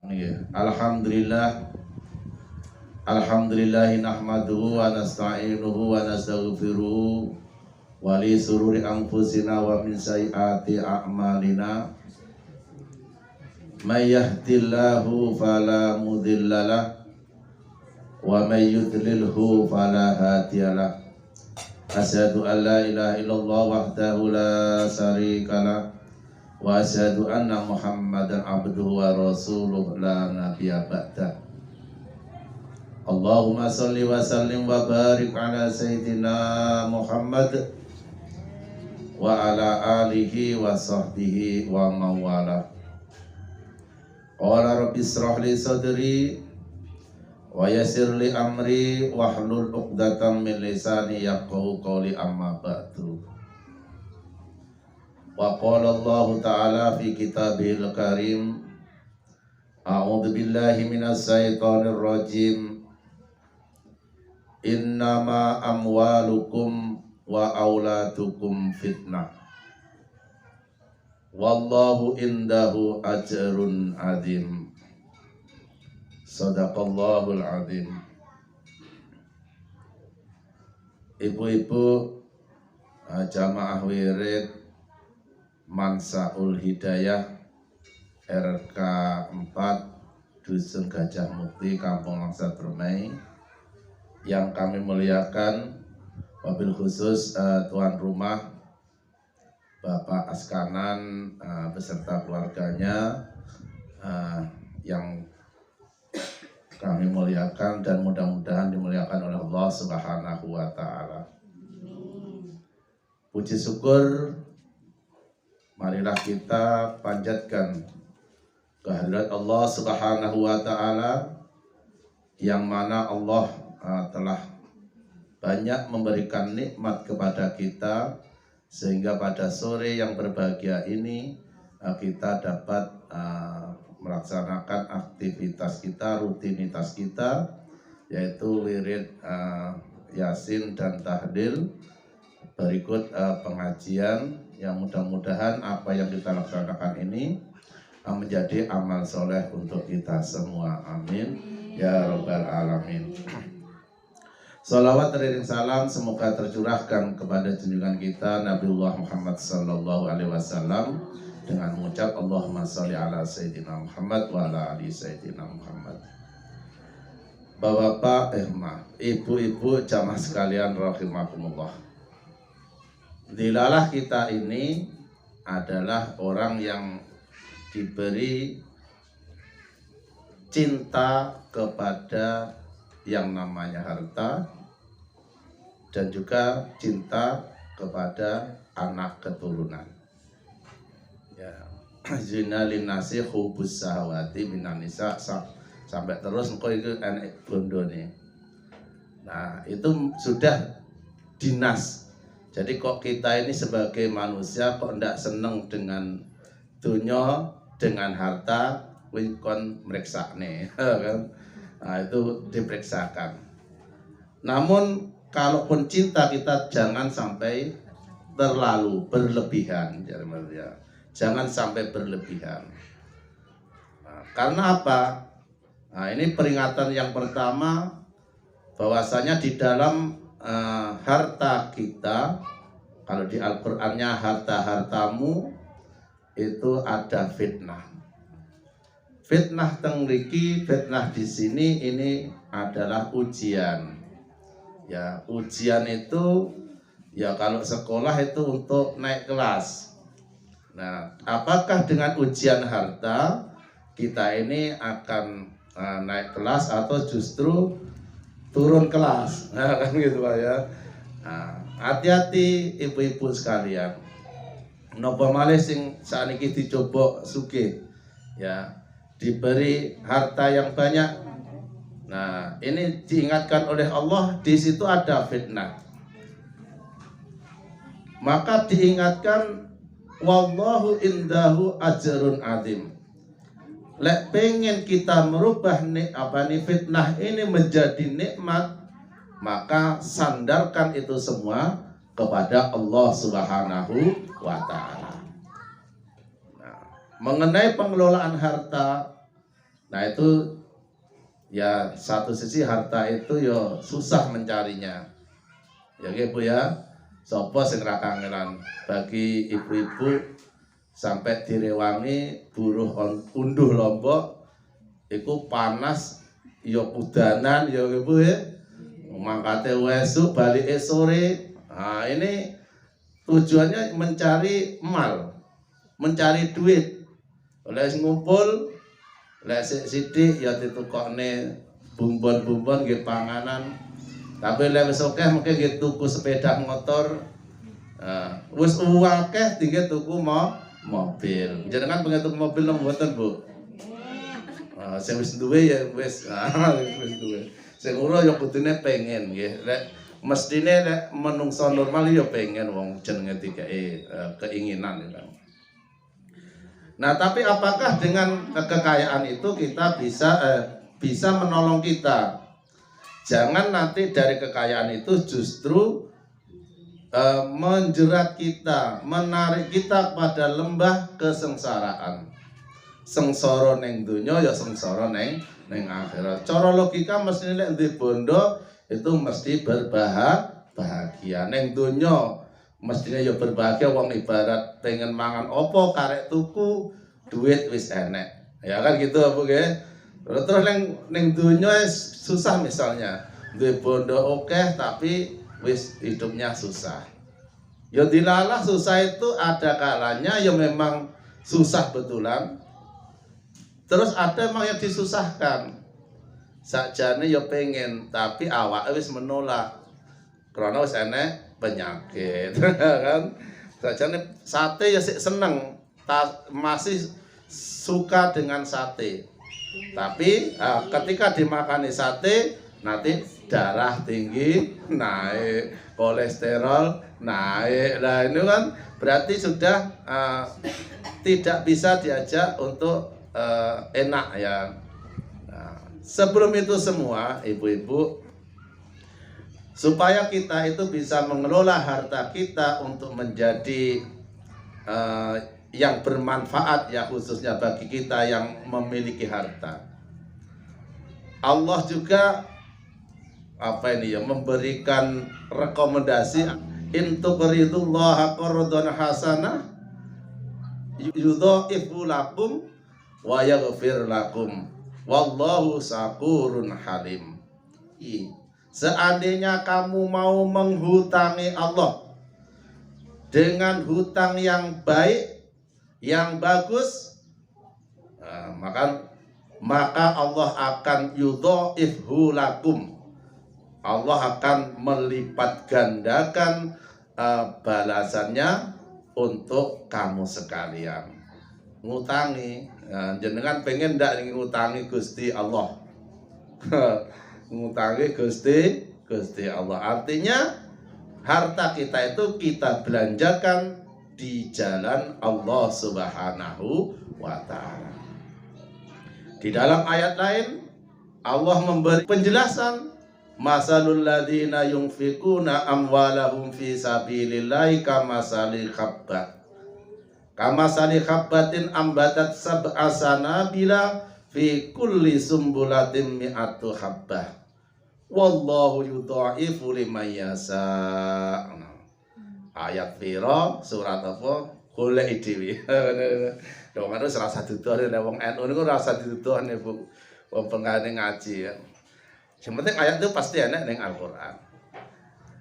Alhamdulillah, alhamdulillahi nahmaduhu wa nasta'inuhu wa nastaghfiruhu wa li sururi anfusina wa min sayyiati a'malina may yahdihillahu fala mudhillalah wa may yudlilhu fala hadiyalah. Asyhadu an la ilaha illallah wahdahu la syarikalah wa asyhadu anna Muhammadan abduhu wa rasuluh la nabiyya ba'dah. Allahumma salli wa sallim wa barik ala sayyidina Muhammad wa ala alihi wa sahbihi wa mawala. Qala rabbi israh li sadri wa yassir li amri wahlul 'uqdatam min lisani yafqahu qawli, amma ba'du. Wa qala Allah ta'ala fi kitabihil karim, a'udzu billahi minas syaitonir rajim, innama amwalukum wa auladukum fitnah wallahu indahu ajrun azim. Sadaqallahul azim. Ibu-ibu jamaah wirid Mansaul Hidayah RK 4 Dusun Gajah Mukti, Kampung Langsa Permai, yang kami muliakan, wabil khusus tuan rumah Bapak Askanan beserta keluarganya yang kami muliakan dan mudah-mudahan dimuliakan oleh Allah Subhanahu wa Ta'ala. Puji syukur marilah kita panjatkan kehadirat Allah Subhanahu wa Ta'ala, yang mana Allah telah banyak memberikan nikmat kepada kita, sehingga pada sore yang berbahagia ini kita dapat melaksanakan aktivitas kita, rutinitas kita, yaitu wirid Yasin dan Tahlil, berikut pengajian, yang mudah-mudahan apa yang kita laksanakan ini menjadi amal soleh untuk kita semua. Amin ya rabbal alamin. Salawat dan salam semoga tercurahkan kepada junjungan kita Nabiullah Muhammad sallallahu alaihi wasallam dengan mengucap Allahumma sholli ala sayyidina Muhammad wa ala ali sayyidina Muhammad. Bapak, ibu-ibu jamaah sekalian rahimakumullah. Dilalah kita ini adalah orang yang diberi cinta kepada yang namanya harta, dan juga cinta kepada anak keturunan. Ya, zina linasi hubus sahwati minan nisa, sampai terus engkau itu anak bondo nih. Nah, itu sudah dinas. Jadi kok kita ini sebagai manusia kok ndak seneng dengan dunia, dengan harta, kon meriksa nih, kan? Nah, itu diperiksakan. Namun kalaupun cinta kita jangan sampai terlalu berlebihan, ya. Jangan sampai berlebihan. Nah, karena apa? Nah, ini peringatan yang pertama, bahwasanya di dalam harta kita, kalau di Al-Qur'annya harta-hartamu, itu ada fitnah. Fitnah tengriki, fitnah di sini ini adalah ujian. Ya, ujian itu ya kalau sekolah itu untuk naik kelas. Nah, apakah dengan ujian harta kita ini akan naik kelas atau justru turun kelas? Nah, kan gitu Pak ya. Nah, hati-hati ibu-ibu sekalian. Napa malih sing saniki dicoba sugih, ya, diberi harta yang banyak. Nah, ini diingatkan oleh Allah, di situ ada fitnah. Maka diingatkan, wallahu indahu ajrun azim. Lek pengen kita merubah fitnah ini menjadi nikmat, maka sandarkan itu semua kepada Allah Subhanahu wa Ta'ala. Nah, mengenai pengelolaan harta, Nah itu ya satu sisi harta itu ya susah mencarinya. Ya Bu ya. Sopo sing ra kangelan bagi ibu-ibu sampai direwangi buruh unduh Lombok iku panas ya udanan ya Bu ya. Mangkate wesuk balik sore. Nah ini tujuannya mencari mencari duit. Oleh ngumpul, lek sithik ya ditukokne bumbon-bumbon nggih panganan. Tapi lek wis akeh mungkin nggih tuku sepeda motor. Wis akeh tinggal tuku mobil. Jenengan pengen tuku mobil nang mboten, Bu? Sing wis duwe ya wis wis duwe. Sing ora ya kudune pengen nggih. Lek mestine lek menungso normal ya pengen wong jenenge dikei keinginan ya. Nah, tapi apakah dengan kekayaan itu kita bisa menolong kita? Jangan nanti dari kekayaan itu justru menjerat kita, menarik kita pada lembah kesengsaraan. Sengsara ning donya ya sengsara ning akhirat. Cara logika mesti nek ndek bondo itu mesti berbahagia. Ning donya mestinya ya berbahagia, wong ibarat pengen mangan opo karek tuku duit wis enek ya kan gitu Bu nggih. Terus ning donya susah misalnya duwe bondo akeh tapi wis hidupnya susah. Ya dilalah susah itu ada kalanya ya memang susah betulan. Terus ada emang yang disusahkan. Sakjane ya pengen tapi awak wis menolak. Karena wis enek penyakit kan. Sajane sate ya sik seneng, masih suka dengan sate. Tapi ketika dimakani sate nanti darah tinggi naik, kolesterol naik. Nah ini kan berarti sudah tidak bisa diajak untuk enak ya. Nah, sebelum itu semua ibu-ibu, supaya kita itu bisa mengelola harta kita untuk menjadi yang bermanfaat ya, khususnya bagi kita yang memiliki harta. Allah juga memberikan rekomendasi, in tuqridullaha qardan hasanah yudhaifu lakum wa yaghfir lakum wallahu syakurun halim. Seandainya kamu mau menghutangi Allah dengan hutang yang baik, yang bagus, maka Allah akan yudha'ifhu lakum. Allah akan melipat gandakan balasannya untuk kamu sekalian. Ngutangi, jenengan pengen ndak ngutangi Gusti Allah? Ngutangi Gusti Allah. Artinya harta kita itu kita belanjakan di jalan Allah Subhanahu wa ta'ala. Di dalam ayat lain Allah memberi penjelasan, masalul ladzina yunfikuna amwalahum fi sabilillahi kamasali habbatin ambatat sab'a sanabila fi kulli sumbulatin mi'atu habbah wallahu yudha'ifu liman yasha. Ayat pira surat apa golek dhewe. Dong kan wis rasa duduhane wong NU niku rasa duduhane Bu. Wong pengane ngaji ya. Yang penting ayat itu pasti enak ning Al-Qur'an.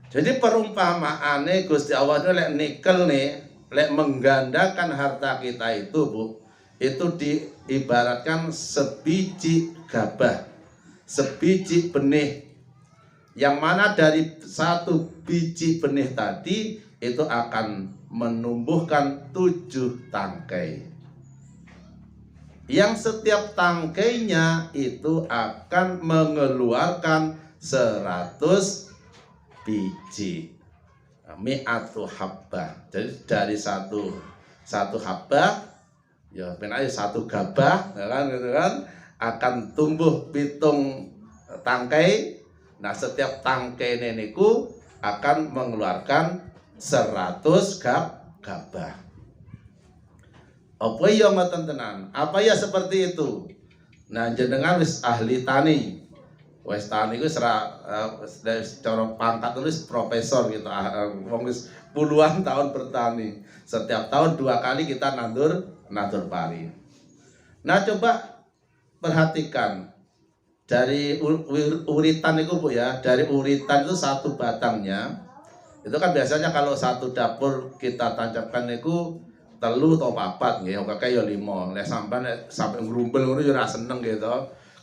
Jadi perumpamaane Gusti Allah itu lek nikel nih, lek menggandakan harta kita itu Bu, itu diibaratkan sebiji gabah, sebiji benih, yang mana dari satu biji benih tadi itu akan menumbuhkan 7 tangkai, yang setiap tangkainya itu akan mengeluarkan 100 biji, mi'atu habbah. Jadi dari satu habbah ya penanya satu gabah ya kan, gitu kan, akan tumbuh 7 tangkai. Nah setiap tangkai niku akan mengeluarkan 100 gabah. Apa ya ngoten tenan? Apa ya seperti itu? Nah jenengan wis ahli tani. Wis tani iku cara pangkat tulis profesor gitu. Wong wis puluhan tahun bertani. Setiap tahun 2 kali kita nandur pari. Nah coba perhatikan dari uritan itu Bu ya, dari uritan itu satu batangnya. Itu kan biasanya kalau satu dapur kita tancapkan itu telu atau papat nggih, kakek ya 5. Nek sampai ngrumpel ngono ya ora seneng gitu.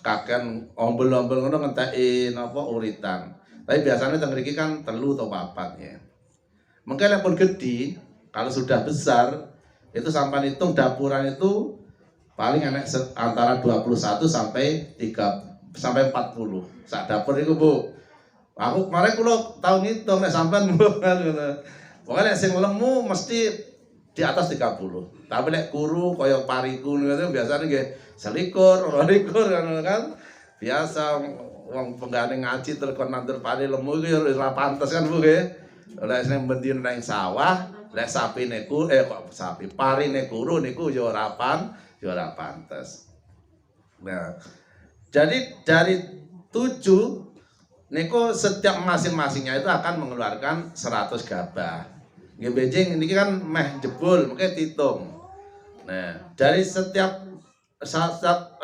Kaken ombel-ombel ngono ngenteki napa uritan. Tapi biasanya teng mriki kan telu atau papat ya. Mungkin pun gede, kalau sudah besar itu sampai hitung dapuran itu paling enak antara 21 sampai 40. Sak dapur itu Bu. Aku kemarin kulo tahun ngitung nek sampean ngono. Pokoknya sing lemu mesti di atas 30. Tapi nek kuru kaya pariku niku biasanya nggih 21, 22 kan. Biasa wong penggane ngaji terus kon nandur pari lemu iku ya ora pantes kan Bu nggih. Lek sing mendhin nang sawah, lek sapine parine kuru niku ya ora pantes. Nah, jadi dari 7 niku setiap masing-masingnya itu akan mengeluarkan 100 gabah. Nggih benjing niki kan meh jebul, mungkin dihitung. Nah, dari setiap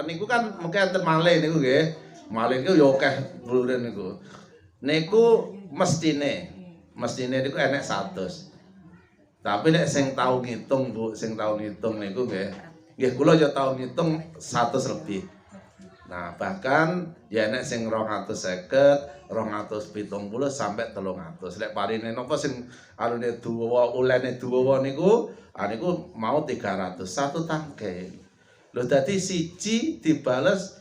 niku kan mungkin enten malih niku nggih. Malih niku ya akeh blure niku. Niku mestine niku enek 100. Tapi nek sing tau ngitung Bu, sing tau ngitung niku nggih. Nggih kula ya tau ngitung 100 lebih. Nah, bahkan ya enek sing 250, 270 sampai 300. Lek parine napa sing alune dawa, ulene dawa niku, niku mau 300 satu tangke. Lho dadi siji dibales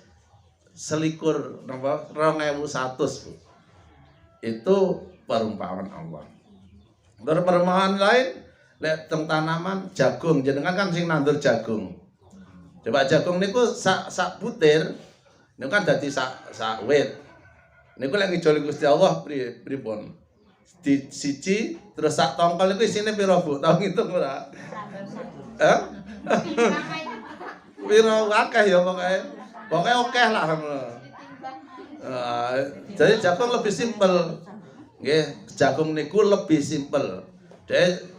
selikur napa 2100, Bu. Itu perumpamaan Allah. Perumpamaan lain lek teng tanaman jagung, jenengan kan sing nandur jagung. Coba jagung niku sak butir niku kan dadi sak wit. Niku lek ngijoli Gusti Allah pripun? Di siji terus sak tongkol niku isine pira Bu? Tau ngitung ora? Hah? Pira akeh ya pokoke. Pokoke akeh lah ngono. Jadi jagung lebih simpel. Nggih, jagung niku lebih simpel. Dek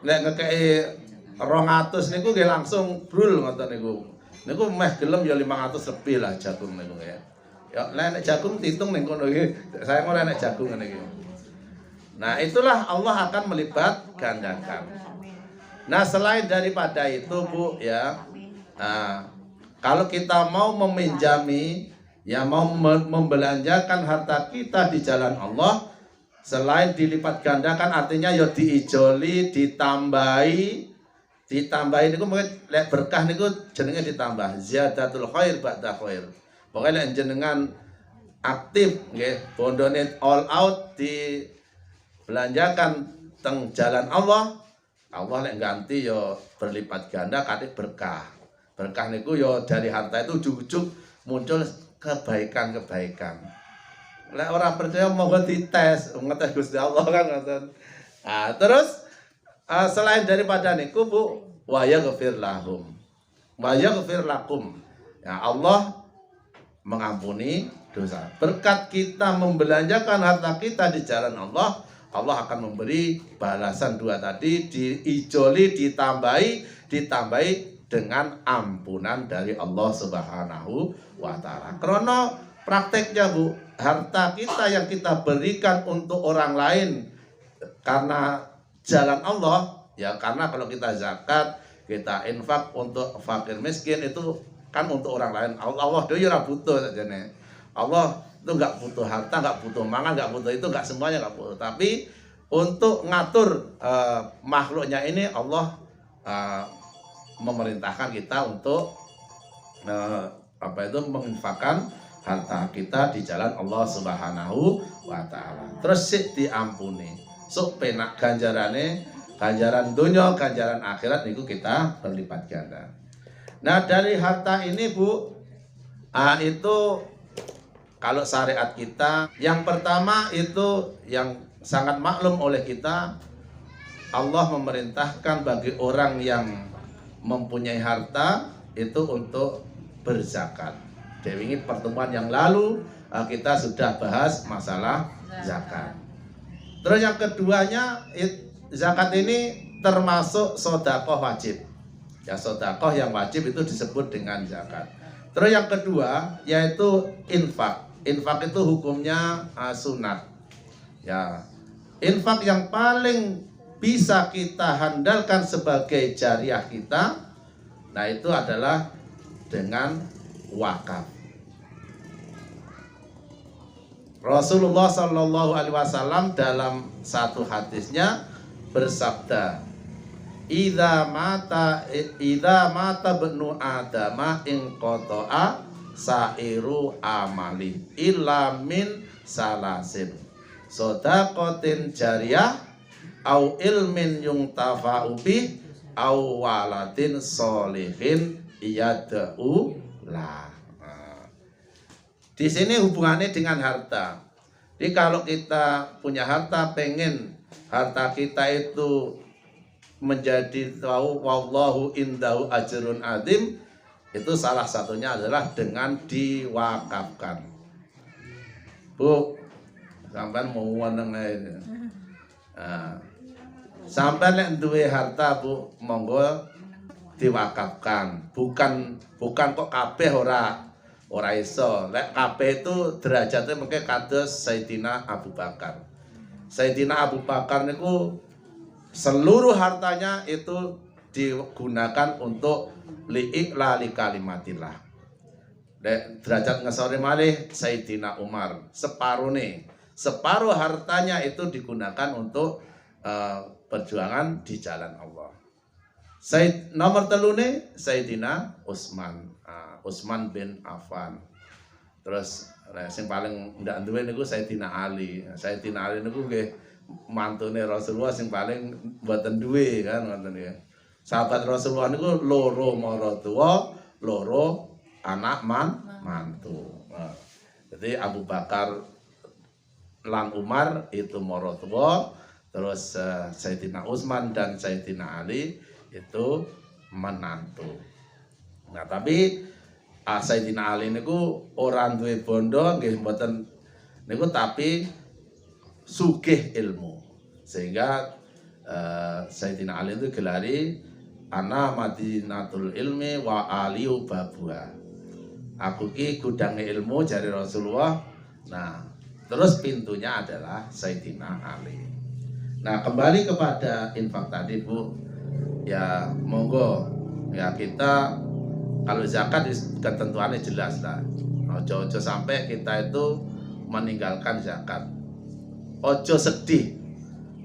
nek ngekeki 200 niku nggih langsung brul ngoten niku. Niku meh gelem ya 500 lebih lah jagung niku ya. Ya nek jagung diitung ning kono iki. Saya ora nek jagung ngene iki. Nah, itulah Allah akan melibat gandakan. Nah, selain daripada itu Bu ya, kalau kita mau meminjami ya mau membelanjakan harta kita di jalan Allah, selain dilipat gandakan artinya ya diijoli, ditambahi niku mungkin lek berkah niku jenenge ditambah ziyadatul khair ba'da khair. Pokoknya lek jenengan aktif nggih bondone all out dibelanjakan teng jalan Allah, Allah lek ganti ya berlipat ganda kadek berkah. Berkah niku ya dari harta itu ujug-ujug muncul kebaikan-kebaikan. Lek orang percaya monggo dites, ngetes Gusti Allah kan ngoten. Nah, terus selain daripada niku Bu, wa yaghfir lahum. Wa yaghfir lakum. Ya Allah mengampuni dosa. Berkat kita membelanjakan harta kita di jalan Allah, Allah akan memberi balasan dua tadi, diijoli, ditambahi dengan ampunan dari Allah Subhanahu wa taala. Karena prakteknya Bu, harta kita yang kita berikan untuk orang lain karena jalan Allah, ya karena kalau kita zakat, kita infak untuk fakir miskin itu kan untuk orang lain. Allah dia ora butuh sajane. Allah itu nggak butuh harta, nggak butuh mangan, nggak butuh itu, nggak semuanya nggak butuh. Tapi untuk ngatur makhluknya ini Allah memerintahkan kita untuk menginfakkan harta kita di jalan Allah Subhanahu wa taala. Terus sik diampuni. Sok penak ganjarane, ganjaran dunia, ganjaran akhirat niku kita berlipat ganda. Nah, dari harta ini Bu, itu kalau syariat kita yang pertama itu yang sangat maklum oleh kita, Allah memerintahkan bagi orang yang mempunyai harta itu untuk berzakat. Dewi pertemuan yang lalu kita sudah bahas masalah zakat. Terus yang keduanya, zakat ini termasuk sedekah wajib. Ya, sedekah yang wajib itu disebut dengan zakat. Terus yang kedua yaitu infak. Infak itu hukumnya sunat. Ya, infak yang paling bisa kita handalkan sebagai jariah kita, nah itu adalah dengan wakaf. Rasulullah Shallallahu Alaihi Wasallam dalam satu hadisnya bersabda, "Idza mata benu adama in qata'a sairu amali illa min salasin shadaqatin jariyah au ilmin yuntafa'u bih au waladin sholihin yad'u lah." Di sini hubungannya dengan harta. Jadi kalau kita punya harta, pengen harta kita itu menjadi tahu wallahu indahu ajrun adzim, itu salah satunya adalah dengan diwakafkan. Bu, sampean mau weneng ae. Sampean nek duwe harta, Bu, monggo diwakafkan. Bukan kok kabeh ora iso. Lek kabeh itu derajatnya mungkin kados Sayyidina Abu Bakar. Sayyidina Abu Bakar niku seluruh hartanya itu digunakan untuk li'iqlali kalimatillah. Lek derajat ngesore malih Sayyidina Umar, separuh hartanya itu digunakan untuk perjuangan di jalan Allah. Nomor telune Sayyidina Utsman bin Affan. Terus sing paling ndak duwe niku Sayyidina Ali. Sayyidina Ali niku nggih mantune Rasulullah sing paling mboten duwe kan ngoten ya. Sahabat Rasulullah niku loro maratuwa, loro anak mantu. Jadi Abu Bakar lan Umar itu maratuwa, terus Sayyidina Utsman dan Sayyidina Ali itu menantu. Nah, tapi Sayyidina Ali niku ora duwe bondo nggih mboten niku, tapi sugih ilmu. Sehingga Sayyidina Ali itu gelari ana madinatul ilmi wa aliyu babuha. Aku ki gudange ilmu jari Rasulullah. Nah, terus pintunya adalah Sayyidina Ali. Nah, kembali kepada infak tadi, Bu. Ya, monggo ya kita kalau zakat ketentuannya jelas lah. Ojo sampai kita itu meninggalkan zakat. Ojo sedih.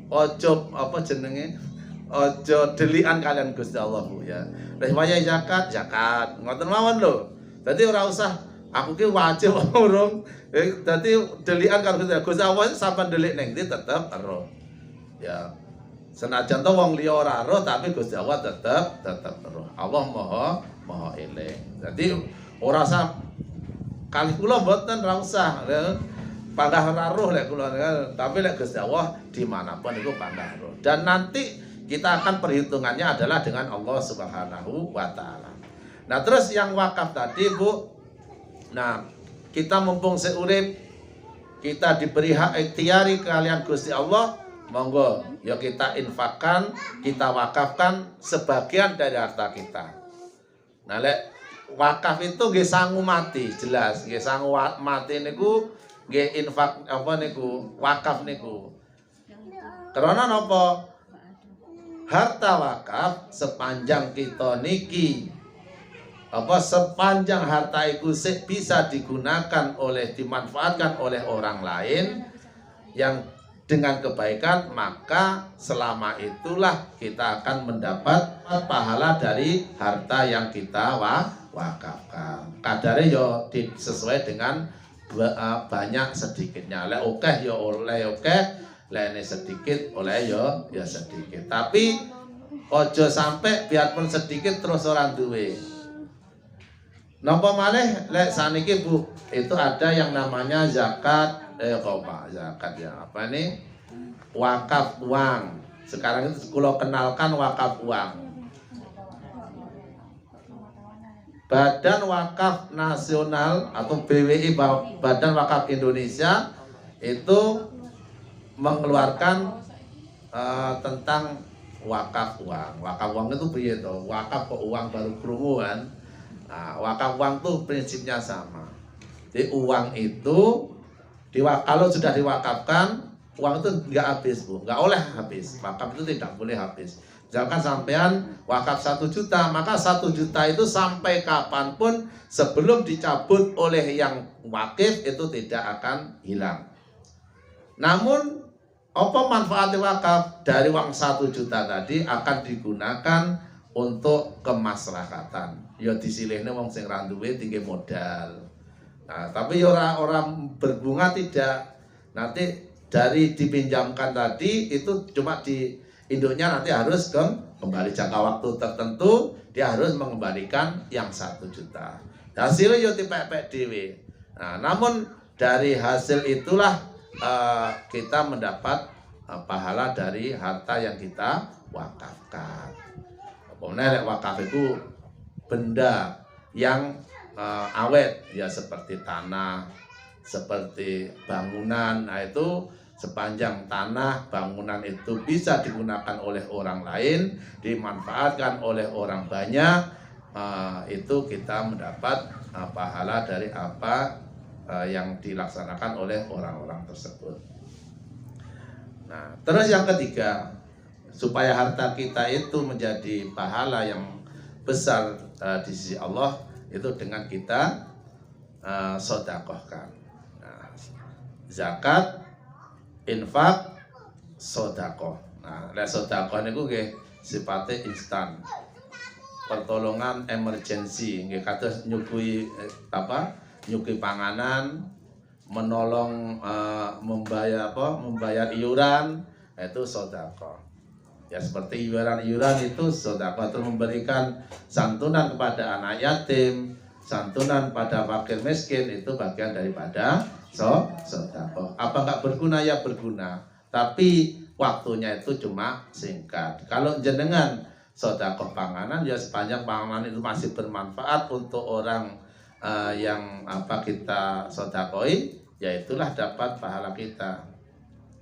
Ojo apa jenenge? Ojo delian kalian Gusti Allah, Bu ya. Nek waya zakat, ngoten mawon lho. Dadi ora usah aku ki wajib urung. Dadi delian karo Gusti Allah sampean delik ning ndi tetep ero. Ya. Senajan to wong liya ora ero tapi Gusti Allah tetep ero. Allah Maha eling. Jadi ora usah kali kula mboten ora usah panggah roh lek kula, tapi lek Gusti Allah dimanapun itu panggah roh. Dan nanti kita akan perhitungannya adalah dengan Allah Subhanahu wa taala. Nah, terus yang wakaf tadi, Bu. Nah, kita mumpung seurip kita diberi hak ikhtiari kalian Gusti Allah, monggo ya kita infakkan, kita wakafkan sebagian dari harta kita. Nah, lek wakaf itu nggih sangu mati, jelas nggih sangu mati niku nggih infak apa niku, wakaf niku. Karena napa? Harta wakaf sepanjang kita niki sepanjang harta itu bisa digunakan dimanfaatkan oleh orang lain yang dengan kebaikan, maka selama itulah kita akan mendapat pahala dari harta yang kita wakafkan. Kadarnya yo sesuai dengan banyak sedikitnya. Lek okeh yo oleh okeh, lek sedikit oleh yo ya sedikit. Tapi ojo sampai biarpun sedikit terus orang duwe. Napa malih lek saniki, Bu, itu ada yang namanya zakat zakat ya apa nih, wakaf uang. Sekarang itu kalau kenalkan wakaf uang. Badan Wakaf Nasional atau BWI, Badan Wakaf Indonesia, itu mengeluarkan tentang wakaf uang. Wakaf uang itu piye to? Wakaf kok uang baru krungu kan? Nah, wakaf uang tuh prinsipnya sama. Jadi uang itu kalau sudah diwakafkan, uang itu nggak habis, Bu, nggak oleh habis. Wakaf itu tidak boleh habis. Misalkan sampean wakaf 1 juta, maka 1 juta itu sampai kapanpun sebelum dicabut oleh yang wakif itu tidak akan hilang. Namun apa manfaat wakaf? Dari uang 1 juta tadi akan digunakan untuk kemaslahatan. Ya disilihne wong sing ra duwe tinggi modal. Nah, tapi orang berbunga tidak. Nanti dari dipinjamkan tadi itu cuma di induknya nanti harus kembali jangka waktu tertentu, dia harus mengembalikan yang 1 juta. Hasilnya yo dipepek dhewe. Nah, namun dari hasil itulah kita mendapat pahala dari harta yang kita wakafkan. Pokoknya wakaf itu benda yang awet, ya seperti tanah, seperti bangunan. Nah, itu sepanjang tanah, bangunan itu bisa digunakan oleh orang lain, dimanfaatkan oleh orang banyak, itu kita mendapat pahala dari apa yang dilaksanakan oleh orang-orang tersebut. Nah, terus yang ketiga, supaya harta kita itu menjadi pahala yang besar di sisi Allah, itu dengan kita sedekahkan. Nah, zakat, infak, sedekah. Nah, lek sedekah niku nggih sifatnya instan. Pertolongan emergensi, nggih kados nyukui nyukui panganan, menolong membayar iuran, itu sedekah. Ya seperti iuran itu sedekah, itu memberikan santunan kepada anak yatim, santunan pada fakir miskin, itu bagian daripada sedekah. Apa enggak berguna? Ya berguna, tapi waktunya itu cuma singkat. Kalau jenengan sedekah panganan, ya sepanjang panganan itu masih bermanfaat untuk orang yang kita sedekahi, ya itulah dapat pahala kita.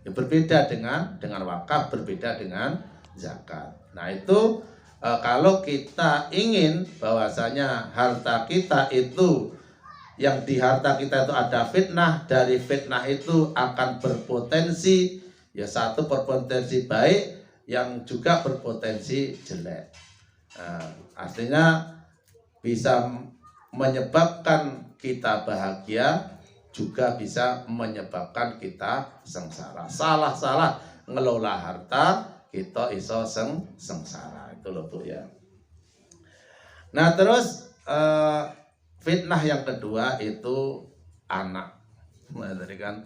Ya, berbeda dengan wakaf, berbeda dengan zakat. Nah, itu kalau kita ingin bahwasanya harta kita itu, yang di harta kita itu ada fitnah, dari fitnah itu akan berpotensi, ya satu berpotensi baik, yang juga berpotensi jelek. Artinya bisa menyebabkan kita bahagia, juga bisa menyebabkan kita sengsara. Salah ngelola harta, kita iso sengsara. Itu loh, Bu, ya. Nah, terus fitnah yang kedua itu anak. Nah, tadi kan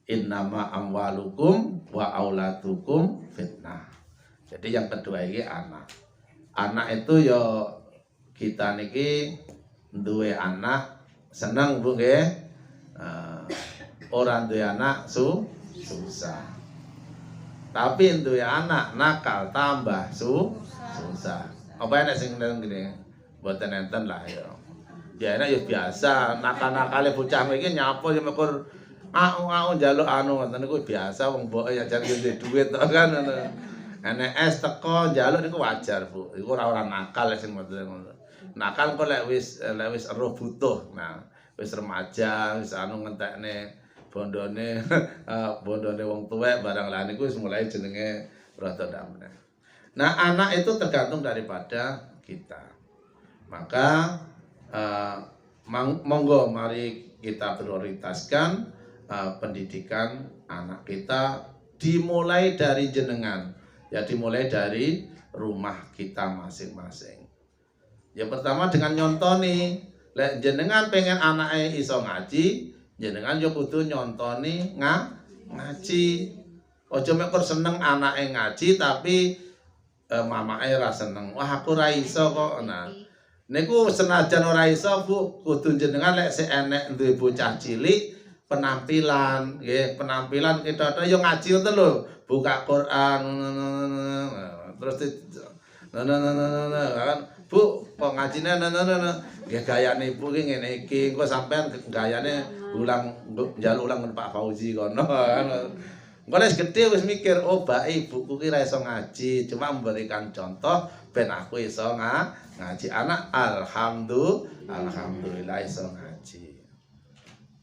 innama amwalukum wa auladukum fitnah. Jadi yang kedua ini anak. Anak itu ya kita niki duwe anak seneng, Bu, nggih. Orang duwe anak susah. Tapi duwe anak nakal tambah susah. Apa enak sing ngene? Mboten enten lah ya. Ya enak ya biasa, nakal-nakale bocah iki nyapa ya mekur au njaluk anu ngoten niku biasa, wong mboke ya jan duwe duit to kan ngono. Enek es teko njaluk niku wajar, Bu. Iku ora nakal sing ngoten. Nakal kok lek wis eruh butuh. Nah, wis remaja, wis anu ngentekne bondone wong tuwek barang lah niku wis mulai jenenge rada ndak meneh. Nah, anak itu tergantung daripada kita. Maka monggo mari kita prioritaskan pendidikan anak kita, dimulai dari jenengan. Ya dimulai dari rumah kita masing-masing. Ya pertama dengan nyontoni. Lek jenengan pengen anake iso ngaji, jenengan yo kudu nyontoni ngaji. Aja mek seneng anake ngaji tapi mamake ra seneng. Wah, aku ra iso kok. Nah, niku senajan ora iso, Bu, kudu jenengan lek sik enek duwe bocah cilik penampilan, nggih, penampilan kita yo ngaji ngoten lho. Buka Quran terus kan, Bu, kok ngajine nggih gayane ibu ki ngene iki, engko sampean gayane ulang njaluk ulang Pak Fauzi kono. Engko wis gedhe wis mikir, oh bak ibuku ki ra iso ngaji, cuma memberikan contoh ben aku iso ngaji. Anak alhamdulillah iso ngaji.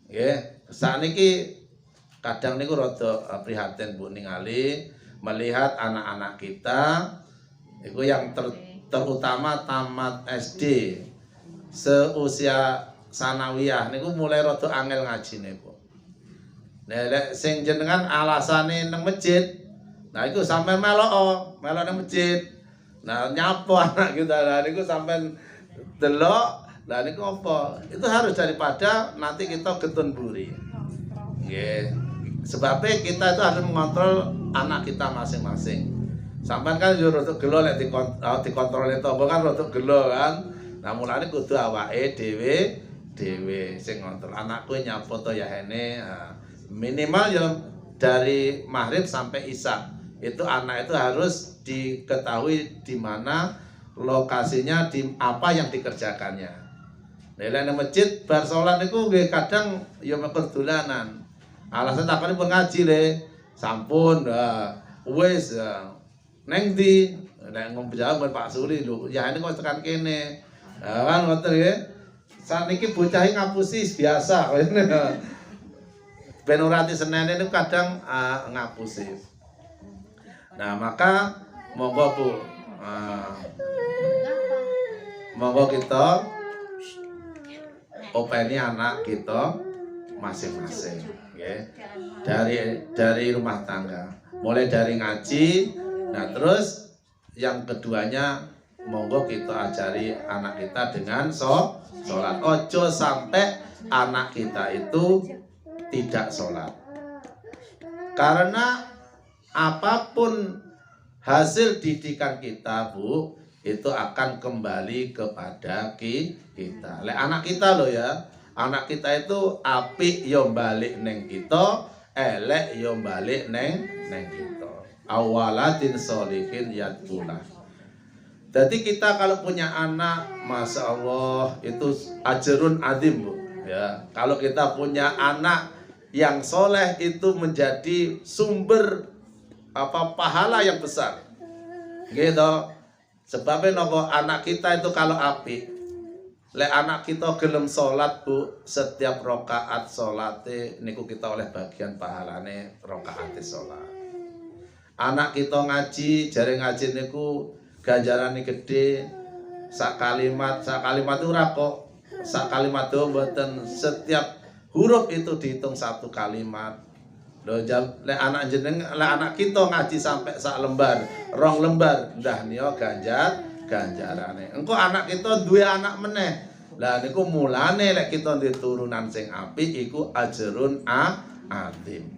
Nggih, sakniki kadang niku rada prihatin Bu ningali melihat anak-anak kita itu yang terutama tamat SD seusia sanawiyah niku mulai rada angel ngajine Bu. Nek sing jenengan alasane nang masjid, nah iku sampean melok nang masjid. Nah nyapo anak kita lah niku sampean delok, lah niku apa? Itu harus daripada nanti kita getun buri. Nggih. Sebabnya kita itu harus mengontrol anak kita masing-masing. Sampean kan yo rada gelo lek dikontrol itu kan rada gelo kan. Nah mulane kudu awake dhewe sing ngontrol. Anakku nyapo to ya hene. Minimal ya dari maghrib sampai isya itu anak itu harus diketahui di mana lokasinya, di apa yang dikerjakannya. Nek nang masjid bar salat niku nggih kadang ya mekur dolanan. Alasan takone pun ngaji le, sampun wis neng ndi nek ngomong jawab Pak Suli lho, ya ini kok tekan kene. Kan ngoten nggih. Saniki bocah ngapusi biasa kene. Ben ora ati senene niku kadang ngapusi. Nah, maka monggo Bu. Monggo kita openi anak kita masing-masing, nggih. Dari rumah tangga. Mulai dari ngaji, nah terus yang keduanya monggo kita ajari anak kita dengan sholat. Ojo sampai anak kita itu tidak sholat. Karena apapun hasil didikan kita Bu, itu akan kembali kepada kita. Lek anak kita loh ya, anak kita itu apik yo balik neng kita, elek yo balik neng kita. Awalatin sholihin yadkulah. Jadi kita kalau punya anak, masya Allah itu ajrun adzim Bu. Ya, kalau kita punya anak yang soleh itu menjadi sumber pahala yang besar. Gitu. Sebabnya nopo anak kita itu kalau apik, lek anak kita gelem sholat Bu, setiap rokaat sholate niku kita oleh bagian pahalane rokaate sholat. Anak kita ngaji, jare ngaji niku ganjarane gede. Sak kalimat itu ora kok. Sak kalimat itu mboten, setiap huruf itu dihitung satu kalimat. Lho lek anak jeneng, lek anak kita ngaji sampai sak lembar, rong lembar, ndah niya ganjarane. Engko anak kita duwe anak meneh. Lah niku mulane lek kita duwe turunan sing apik iku ajrun adzim.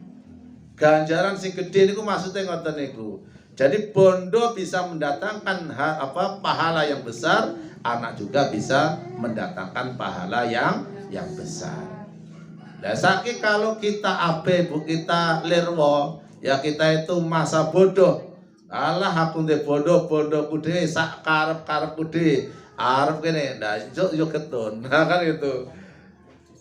Ganjaran sing gede niku maksudnya ngoten niku. Jadi bondo bisa mendatangkan pahala yang besar, anak juga bisa mendatangkan pahala yang besar. Nah, saiki kalau kita abe Bu, kita lirwo, ya kita itu masa bodoh. Alah aku ndek bodoh-bodohku dhewe sak karep-karepku dhewe. Arep kene, nah yo ketun. Nah kan itu.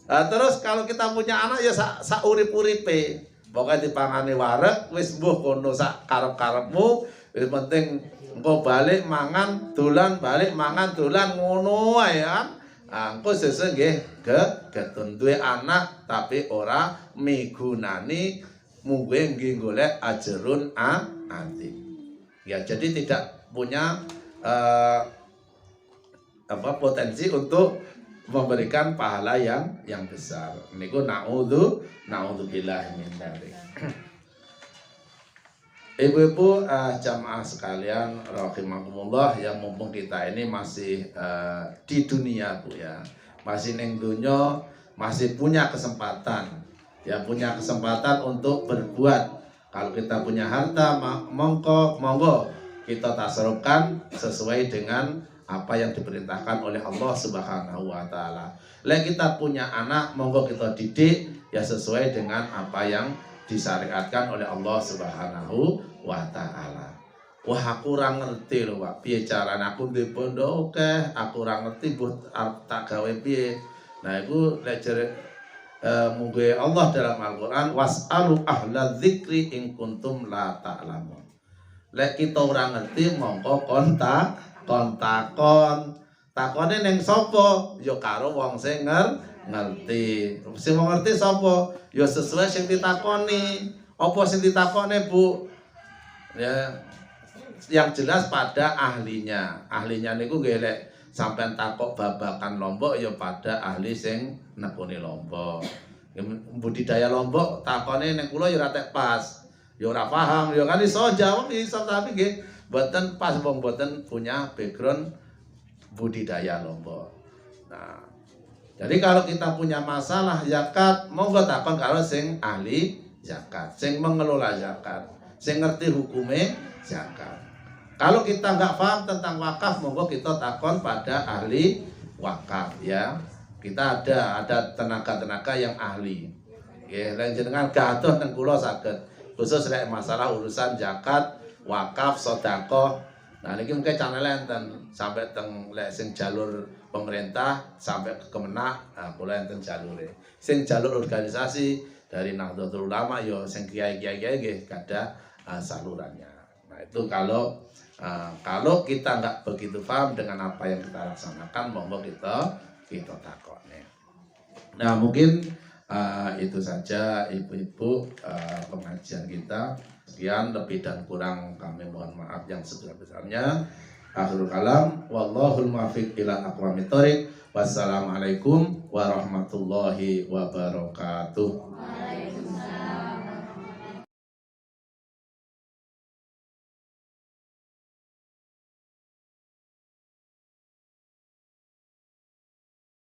Nah, terus kalau kita punya anak ya sak urip-uripe. Pokoke dipangane wareg wis mbuh kono sak karep-karepmu, wis penting engko balik mangan dolan, balik mangan dolan ngono ae kan. Engko sesuk nggih getun duwe anak tapi ora migunani mungguhe nggih golek ajrun adzim. Ya jadi tidak punya potensi untuk memberikan pahala yang besar. Niku naudzubillah min dzalik. Ibu-ibu jamaah sekalian rahimakumullah, yang mumpung kita ini masih di dunia Bu ya. Masih ning dunya, masih punya kesempatan. Ya punya kesempatan untuk berbuat. Kalau kita punya harta, monggo kita tasarrufkan sesuai dengan apa yang diperintahkan oleh Allah Subhanahu wa taala. Lek kita punya anak, monggo kita didik ya sesuai dengan apa yang disyariatkan oleh Allah Subhanahu wa taala. Wah aku ora ngerti lho Pak, piye carane aku ndek bondo akeh, aku ora ngerti mbok tak gawe piye. Nah iku lek jere munggo Allah dalam Al-Qur'an was'alu ahla dzikri in kuntum la ta'lamun. Lek kita ora ngerti mongko kon takon. Takone ning sapa? Ya karo wong sing ngerti. Sing ngerti sapa? Ya sesuai sing ditakoni. Apa sing ditakone, Bu? Ya yang jelas pada ahlinya. Ahlinya niku nggih lek sampean takok babakan Lombok ya pada ahli sing nekuni Lombok. Budidaya Lombok takone ning kula ya ora tek pas. Ya ora paham, ya kan iso jawab iso tapi nggih mboten pas wong mboten punya background budidaya Lombok. Nah, jadi kalau kita punya masalah zakat, monggo takon karo sing ahli zakat, sing mengelola zakat, sing ngerti hukume zakat. Kalau kita nggak paham tentang wakaf, monggo kita takon pada ahli wakaf ya. Kita ada tenaga-tenaga yang ahli. Nggih, lan jenengan gaduh teng kula saged. Khusus lek masalah urusan zakat, wakaf, sedekah. Nah niki mungkin channel enten sampai teng lek sing jalur pemerintah sampai ke Kemenak, nah kula enten jalure. Sing jalur organisasi dari Nahdlatul Ulama yo sing kiai-kiai nggih kada salurannya. Nah itu kalau kita nggak begitu paham dengan apa yang kita laksanakan, monggo kita takone. Nah mungkin itu saja ibu-ibu pengajian kita. Sekian, lebih dan kurang kami mohon maaf yang sebesar-besarnya. Akhirul kalam, wallahul muwaffiq ila aqwamit thoriq. Wassalamualaikum warahmatullahi wabarakatuh.